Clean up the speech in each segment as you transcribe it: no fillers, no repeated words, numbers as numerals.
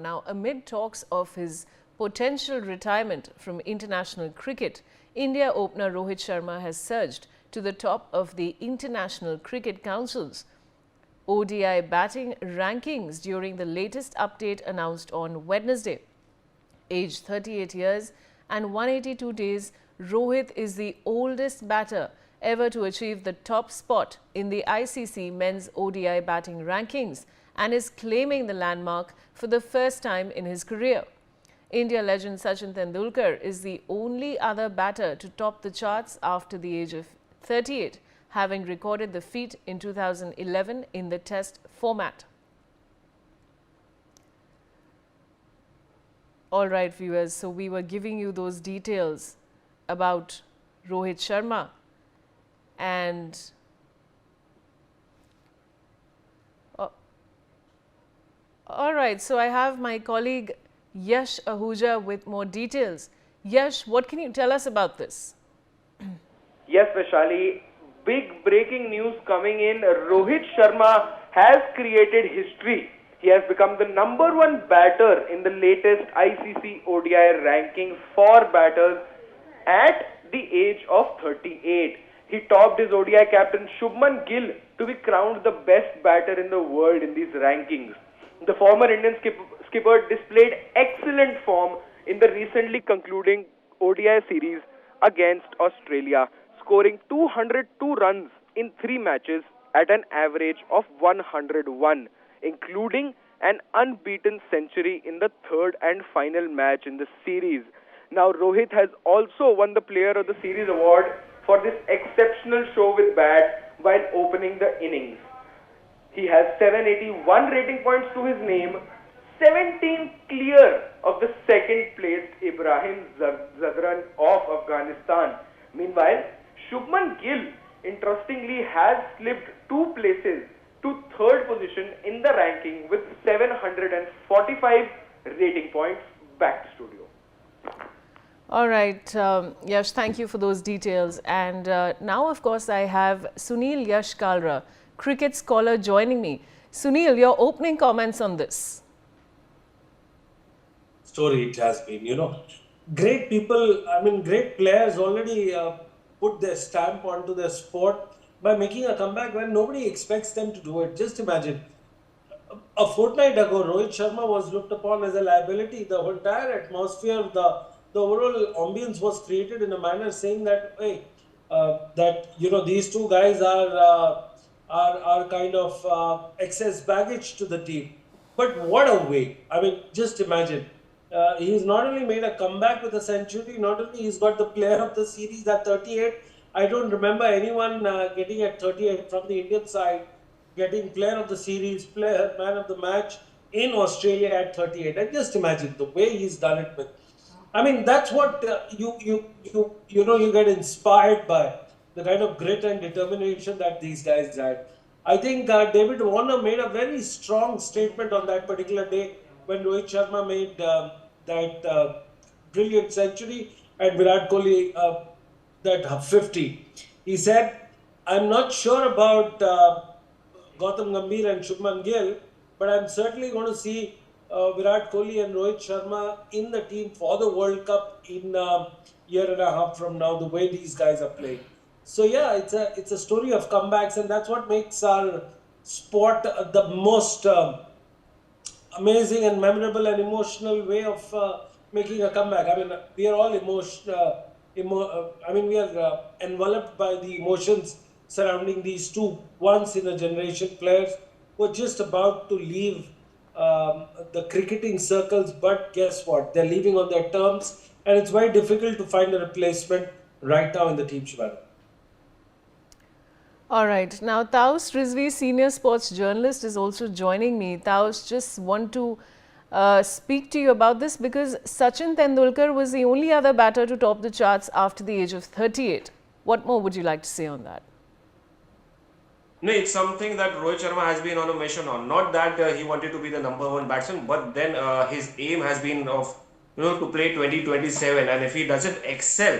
Now, amid talks of his potential retirement from international cricket, India opener Rohit Sharma has surged to the top of the International Cricket Council's ODI batting rankings during the latest update announced on Wednesday. Aged 38 years and 182 days, Rohit is the oldest batter ever to achieve the top spot in the ICC men's ODI batting rankings and is claiming the landmark for the first time in his career. India legend Sachin Tendulkar is the only other batter to top the charts after the age of 38, having recorded the feat in 2011 in the Test format. All right, viewers, so we were giving you those details about Rohit Sharma, and all right, so I have my colleague Yash Ahuja with more details. Yash, what can you tell us about this? Yes, Vaishali, big breaking news coming in. Rohit Sharma has created history. He has become the #1 batter in the latest ICC ODI ranking for batters at the age of 38. He topped his ODI captain Shubman Gill to be crowned the best batter in the world in these rankings. The former Indian skipper displayed excellent form in the recently concluding ODI series against Australia, scoring 202 runs in 3 matches at an average of 101, including an unbeaten century in the third and final match in the series. Now, Rohit has also won the Player of the Series award for this exceptional show with bat while opening the innings. He has 781 rating points to his name, 17 clear of the second-placed Ibrahim Zadran of Afghanistan. Meanwhile, Shubman Gill, interestingly, has slipped 2 places to 3rd position in the ranking with 745 rating points. Back to studio. All right, Yash, thank you for those details. And now, of course, I have Sunil Yash Kalra, cricket scholar, joining me. Sunil, your opening comments on this. Story it has been, great people, great players already put their stamp onto their sport by making a comeback when nobody expects them to do it. Just imagine, a fortnight ago, Rohit Sharma was looked upon as a liability. The entire atmosphere, the overall ambience was created in a manner saying that, hey, these two guys are kind of excess baggage to the team. But what a way! I mean, just imagine. He's not only made a comeback with a century, not only he's got the Player of the Series at 38. I don't remember anyone getting at 38 from the Indian side, getting Player of the Series, Man of the Match in Australia at 38. And just imagine the way he's done it with. I mean, that's what you get inspired by, the kind of grit and determination that these guys had. I think David Warner made a very strong statement on that particular day when Rohit Sharma made that brilliant century and Virat Kohli that 50. He said, I'm not sure about Gautam Gambhir and Shubman Gill, but I'm certainly going to see Virat Kohli and Rohit Sharma in the team for the World Cup in a year and a half from now, the way these guys are playing. So yeah, it's a story of comebacks, and that's what makes our sport the most amazing and memorable and emotional way of making a comeback. I mean, we are all we are enveloped by the emotions surrounding these two once-in-a-generation players who are just about to leave the cricketing circles. But guess what? They're leaving on their terms, and it's very difficult to find a replacement right now in the team, Shivana. All right. Now, Taus Rizvi, senior sports journalist, is also joining me. Taus, just want to speak to you about this because Sachin Tendulkar was the only other batter to top the charts after the age of 38. What more would you like to say on that? No, it's something that Rohit Sharma has been on a mission on. Not that he wanted to be the #1 batsman, but then his aim has been to play 2027, and if he doesn't excel,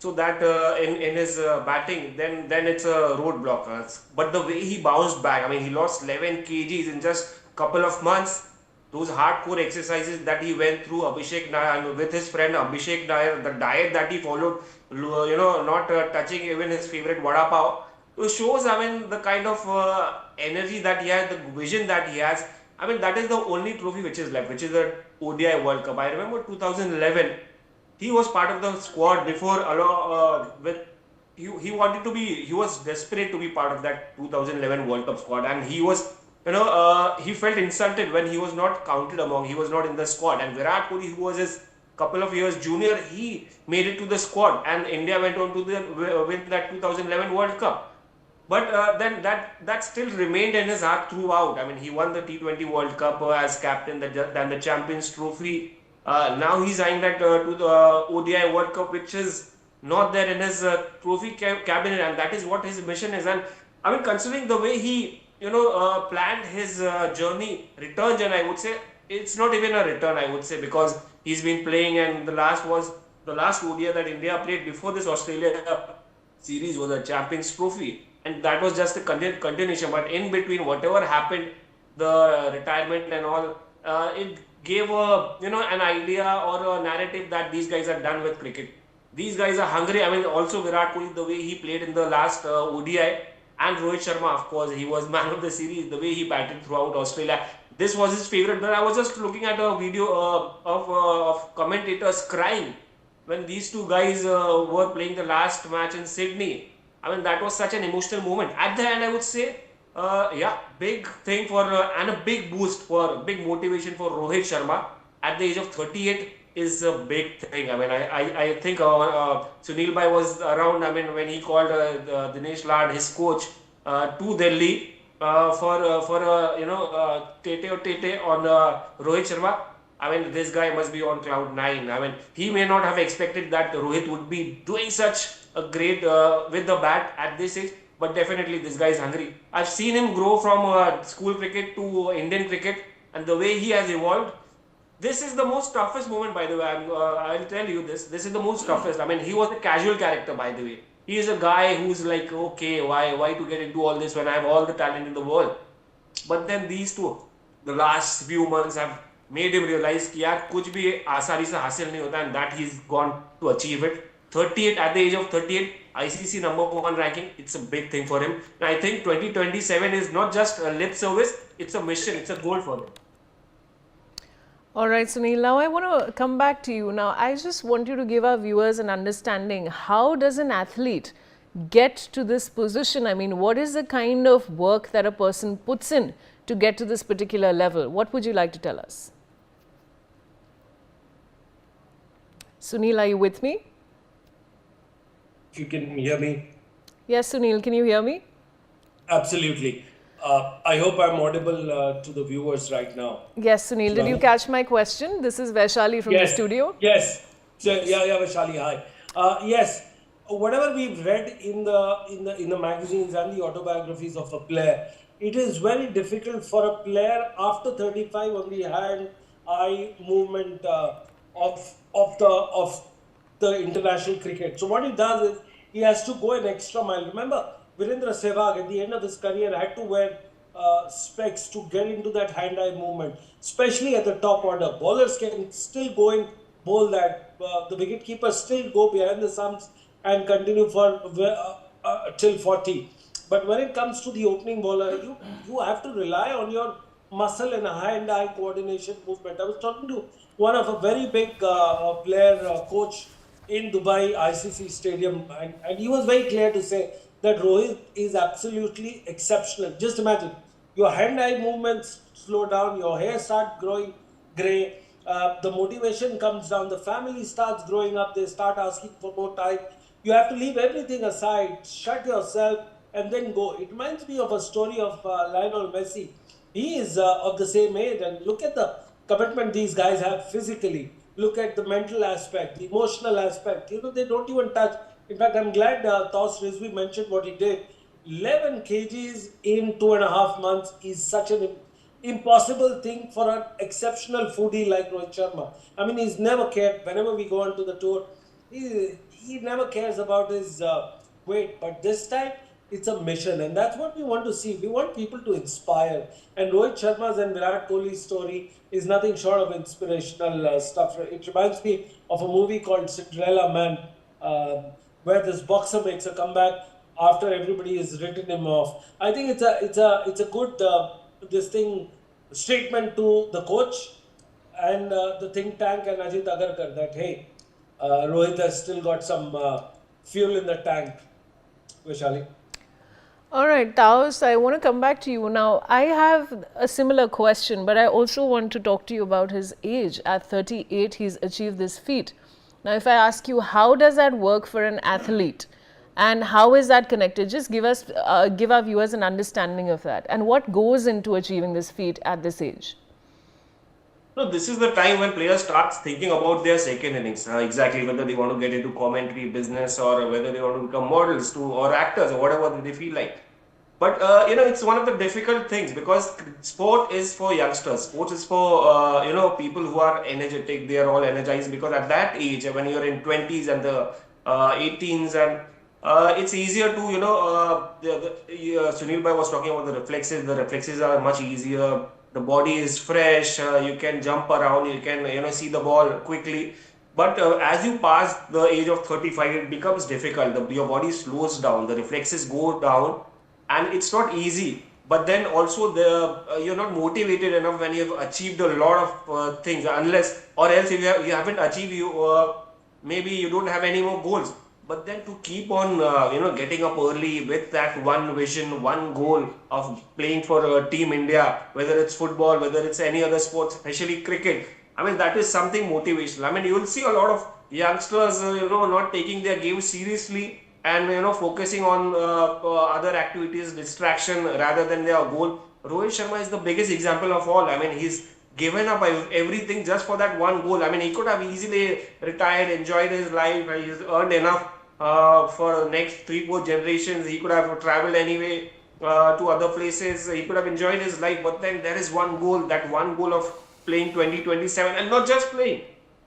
so that in his batting, then it's a roadblock. But the way he bounced back, I mean, he lost 11 kgs in just a couple of months. those hardcore exercises that he went through, Abhishek Nair, with his friend Abhishek Nair, the diet that he followed, not touching even his favorite vada pav. So shows, I mean, the kind of energy that he has, the vision that he has. I mean, that is the only trophy which is left, which is the ODI World Cup. I remember 2011, he was part of the squad before, with he wanted to be, he was desperate to be part of that 2011 World Cup squad, and he was, he felt insulted when he was not counted among, he was not in the squad. And Virat Kohli, who was his couple of years junior, he made it to the squad, and India went on to win that 2011 World Cup. But then that still remained in his heart throughout. I mean, he won the T20 World Cup as captain, then the Champions Trophy. Now he's eyeing that to the ODI World Cup, which is not there in his trophy cabinet, and that is what his mission is. And I mean, considering the way he planned his journey, return journey, I would say it's not even a return, I would say, because he's been playing, and the last ODI that India played before this Australia series was a Champions Trophy, and that was just a continuation. But in between, whatever happened, the retirement and all, it gave an idea or a narrative that these guys are done with cricket. These guys are hungry. I mean, also Virat Kohli, the way he played in the last ODI, and Rohit Sharma, of course, he was man of the series. The way he batted throughout Australia, this was his favorite. But I was just looking at a video of commentators crying when these two guys were playing the last match in Sydney. I mean, that was such an emotional moment. At the end, I would say, big thing for and a big boost for, big motivation for Rohit Sharma at the age of 38 is a big thing. I mean, I think Sunil Bhai was around. I mean, when he called Dinesh Lad, his coach, to Delhi for Tete or Tete on Rohit Sharma. I mean, this guy must be on cloud nine. I mean, he may not have expected that Rohit would be doing such a great with the bat at this age, but definitely this guy is hungry. I've seen him grow from school cricket to Indian cricket, and the way he has evolved. This is the most toughest moment, by the way. I'll tell you this. This is the most toughest. I mean, he was a casual character, by the way. He is a guy who's like, okay, why to get into all this when I have all the talent in the world? But then these two, the last few months have made him realize कि यार कुछ भी आसानी से हासिल नहीं होता, and that he's gone to achieve it. 38 at the age of 38, ICC #1 ranking. It's a big thing for him. And I think 2027 is not just a lip service; it's a mission. It's a goal for him. All right, Sunil. Now I want to come back to you. Now I just want you to give our viewers an understanding. How does an athlete get to this position? I mean, what is the kind of work that a person puts in to get to this particular level? What would you like to tell us? Sunil, are you with me? If you can hear me. Yes, Sunil, can you hear me? Absolutely. I hope I'm audible to the viewers right now. Yes, Sunil. Did you catch my question? This is Vaishali from the studio. Yes. So, yeah, Vaishali. Hi. Yes. Whatever we've read in the magazines and the autobiographies of a player, it is very difficult for a player after 35 on the hand-eye movement of the international cricket. So what he does is he has to go an extra mile. Remember, Virendra Sehwag at the end of his career had to wear specs to get into that hand-eye movement, especially at the top order. Bowlers can still go and bowl that. The wicketkeepers still go behind the stumps and continue for till 40. But when it comes to the opening bowler, you have to rely on your muscle and hand-eye coordination movement. I was talking to one of a very big coach in Dubai ICC Stadium, and he was very clear to say that Rohit is absolutely exceptional. Just imagine, your hand-eye movements slow down, your hair starts growing grey, the motivation comes down, the family starts growing up, they start asking for more time. You have to leave everything aside, shut yourself, and then go. It reminds me of a story of Lionel Messi. He is of the same age, and look at the commitment these guys have physically. Look at the mental aspect, the emotional aspect. You know, they don't even touch. In fact, I'm glad Toss Rizvi mentioned what he did. 11 kgs in 2.5 months is such an impossible thing for an exceptional foodie like Rohit Sharma. I mean, he's never cared. Whenever we go on to the tour, he never cares about his weight. But this time, it's a mission, and that's what we want to see. We want people to inspire, and Rohit Sharma's and Virat Kohli's story is nothing short of inspirational stuff. It reminds me of a movie called Cinderella Man, where this boxer makes a comeback after everybody has written him off. I think it's a good this thing statement to the coach and the think tank and Ajit Agarkar that hey, Rohit has still got some fuel in the tank. Vishali. All right, Taos, I want to come back to you now. I have a similar question, but I also want to talk to you about his age. At 38, he's achieved this feat. Now, if I ask you, how does that work for an athlete? And how is that connected? Just give our viewers an understanding of that. And what goes into achieving this feat at this age? No, this is the time when players start thinking about their second innings. Exactly, whether they want to get into commentary business or whether they want to become models to or actors or whatever they feel like. But it's one of the difficult things because sport is for youngsters. Sports is for people who are energetic. They are all energized because at that age, when you're in 20s and the 18s, and it's easier to Sunil Bhai was talking about the reflexes. The reflexes are much easier. The body is fresh. You can jump around. You can see the ball quickly. But as you pass the age of 35, it becomes difficult. Your body slows down. The reflexes go down and it's not easy. But then also you're not motivated enough when you've achieved a lot of things, unless or else if you haven't achieved, maybe you don't have any more goals. But then to keep on getting up early with that one vision, one goal of playing for Team India, whether it's football, whether it's any other sport, especially cricket, I mean that is something motivational. I mean you will see a lot of youngsters not taking their game seriously and focusing on other activities, distraction rather than their goal. Rohit Sharma is the biggest example of all. I mean he's given up everything just for that one goal. I mean he could have easily retired, enjoyed his life, he's earned enough for the next 3-4 generations. He could have traveled anyway to other places. He could have enjoyed his life, but then there is one goal, that one goal of playing 2027 and not just playing,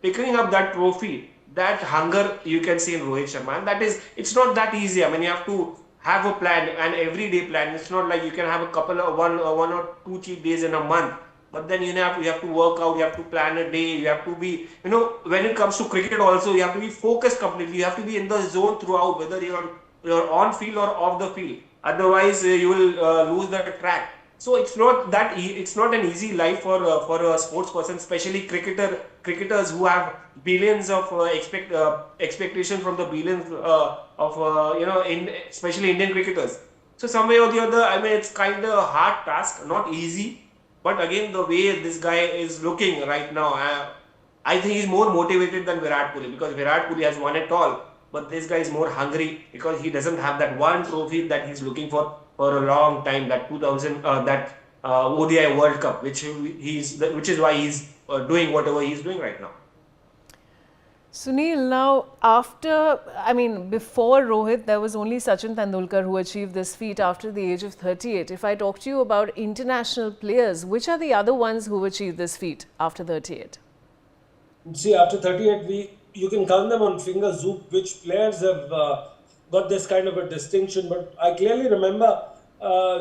picking up that trophy. That hunger you can see in Rohit Sharma, and that is, it's not that easy. I mean, you have to have a plan, an everyday plan. It's not like you can have a couple of one or two cheat days in a month. But then you have to work out, you have to plan a day, you have to be, when it comes to cricket also, you have to be focused completely. You have to be in the zone throughout, whether you're on field or off the field. Otherwise, you will lose the track. So it's not it's not an easy life for a sports person, especially cricketers who have billions of expectation from the billions especially Indian cricketers. So some way or the other, I mean, it's kind of a hard task, not easy. But again, the way this guy is looking right now, I think he's more motivated than Virat Kohli, because Virat Kohli has won it all. But this guy is more hungry because he doesn't have that one trophy that he's looking for a long time, that 2000 ODI World Cup, which is why he's doing whatever he's doing right now. Sunil, now before Rohit, there was only Sachin Tendulkar who achieved this feat after the age of 38. If I talk to you about international players, which are the other ones who achieved this feat after 38? See, after 38, you can count them on fingers which players have got this kind of a distinction. But I clearly remember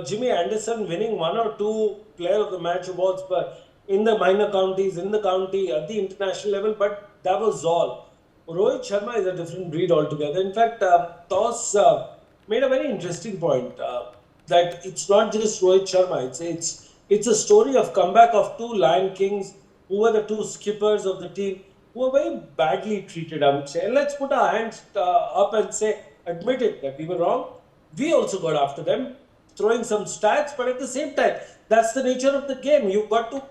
Jimmy Anderson winning 1 or 2 Player of the Match awards, but in the minor counties, in the county, at the international level, but that was all. Rohit Sharma is a different breed altogether. In fact, Toss made a very interesting point that it's not just Rohit Sharma. It's a story of comeback of 2 Lion Kings who were the 2 skippers of the team who were very badly treated, I would say. And let's put our hands up and admit it that we were wrong. We also got after them, throwing some stats, but at the same time, that's the nature of the game. You've got to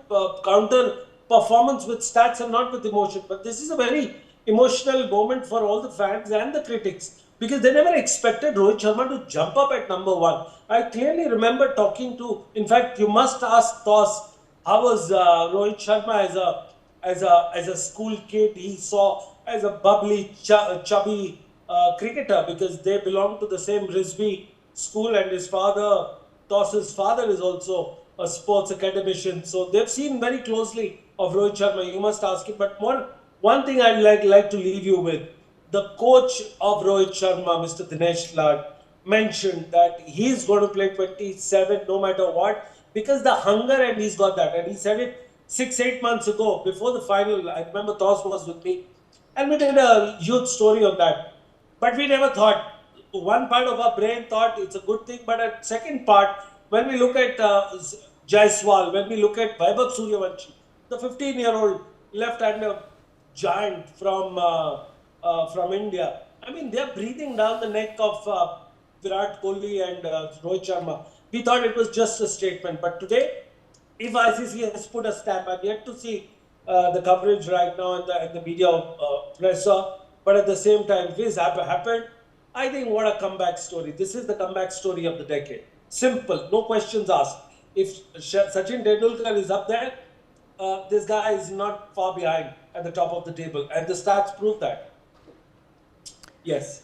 counter performance with stats and not with emotion. But this is a very emotional moment for all the fans and the critics, because they never expected Rohit Sharma to jump up at number 1. I clearly remember talking to, in fact, you must ask Toss, how was Rohit Sharma as a school kid? He saw as a bubbly, chubby cricketer, because they belong to the same Risby school, and his father, Toss's father, is also a sports academician. So they've seen very closely of Rohit Sharma. You must ask him. But one thing I'd like to leave you with: the coach of Rohit Sharma, Mr. Dinesh Lad, mentioned that he's going to play 27 no matter what, because the hunger, and he's got that. And he said it 6-8 months ago before the final. I remember Toss was with me, and we did a huge story on that. But we never thought, one part of our brain thought it's a good thing, but a second part, when we look at Jaiswal, when we look at Vaibhav Suryavanshi, the 15-year-old left-hander giant from India. I mean, they're breathing down the neck of Virat Kohli and Rohit Sharma. We thought it was just a statement, but today, if ICC has put a stamp, I'm yet to see the coverage right now in the media presser. But at the same time, if this happened, I think what a comeback story. This is the comeback story of the decade. Simple, no questions asked. If Sachin Tendulkar is up there, this guy is not far behind at the top of the table. And the stats prove that. Yes.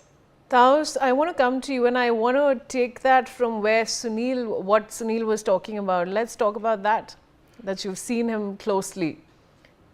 Taos, I want to come to you and I want to take that from where what Sunil was talking about. Let's talk about that you've seen him closely.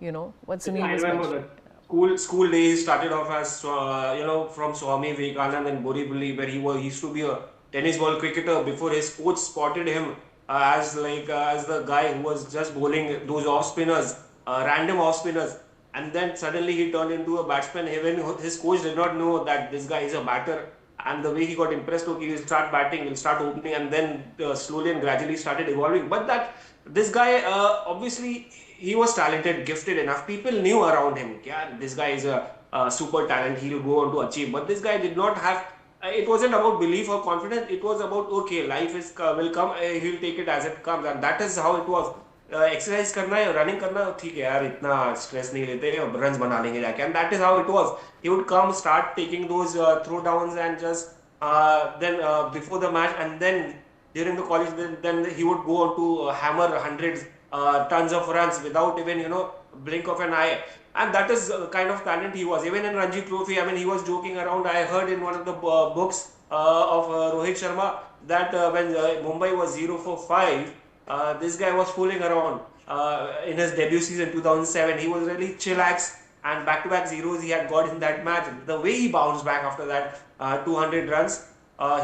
You know, what Sunil I was remember mentioning. that school days started off as from Swami Vivekanand and Borivali, where he used to be a tennis ball cricketer before his coach spotted him as the guy who was just bowling those off spinners, random off spinners, and then suddenly he turned into a batsman. Even his coach did not know that this guy is a batter, and the way he got impressed, okay, he'll start batting, he'll start opening, and then slowly and gradually started evolving. But that this guy obviously he was talented, gifted enough. People knew around him, yeah, this guy is a super talent. He'll go on to achieve. But this guy did not have. It wasn't about belief or confidence. It was about, okay, life is will come. He'll take it as it comes, and that is how it was. Exercise करना है, running करना है, ठीक है यार, इतना stress नहीं लेते, runs बना लेंगे जाके. And that is how it was. He would come, start taking those throw downs, and just then before the match, and then during the college, then he would go on to hammer hundreds, tons of runs without even blink of an eye. And that is the kind of talent he was. Even in Ranji Trophy, I mean, he was joking around. I heard in one of the books of Rohit Sharma that when Mumbai was 0 for 5, this guy was fooling around in his debut season 2007. He was really chillax, and back-to-back zeros he had got in that match. The way he bounced back after that 200 runs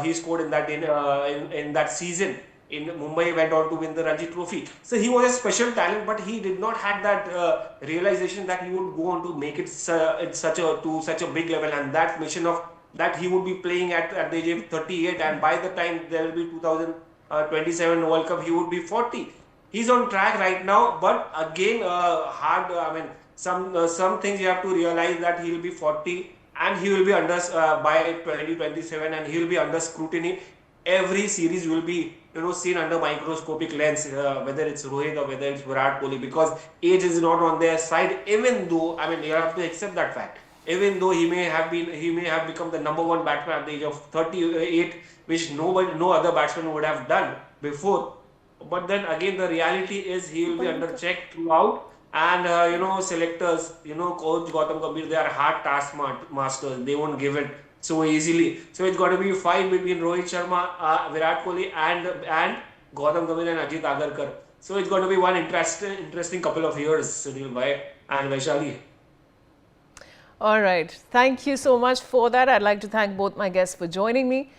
he scored in that season. In Mumbai, went on to win the Ranji Trophy. So he was a special talent, but he did not have that realization that he would go on to make it such a big level, and that mission of that he would be playing at the age of 38, and by the time there will be 2027 World Cup, he would be 40. He's on track right now, but again, hard. I mean, some things you have to realize that he will be 40, and he will be under by 2027, and he will be under scrutiny. Every series will be seen under microscopic lens, whether it's Rohit or whether it's Virat Kohli, because age is not on their side. Even though, I mean, you have to accept that fact. Even though he may have become the #1 batsman at the age of 38, which no other batsman would have done before. But then again, the reality is he will be under check throughout. And selectors, coach Gautam Gambhir, they are hard task masters. They won't give it so easily. So it's got to be a fight between Rohit Sharma, Virat Kohli, and Gautam Gambhir and Ajit Agarkar. So it's going to be one interesting couple of years, Sunil Bhai and Vaishali. All right. Thank you so much for that. I'd like to thank both my guests for joining me.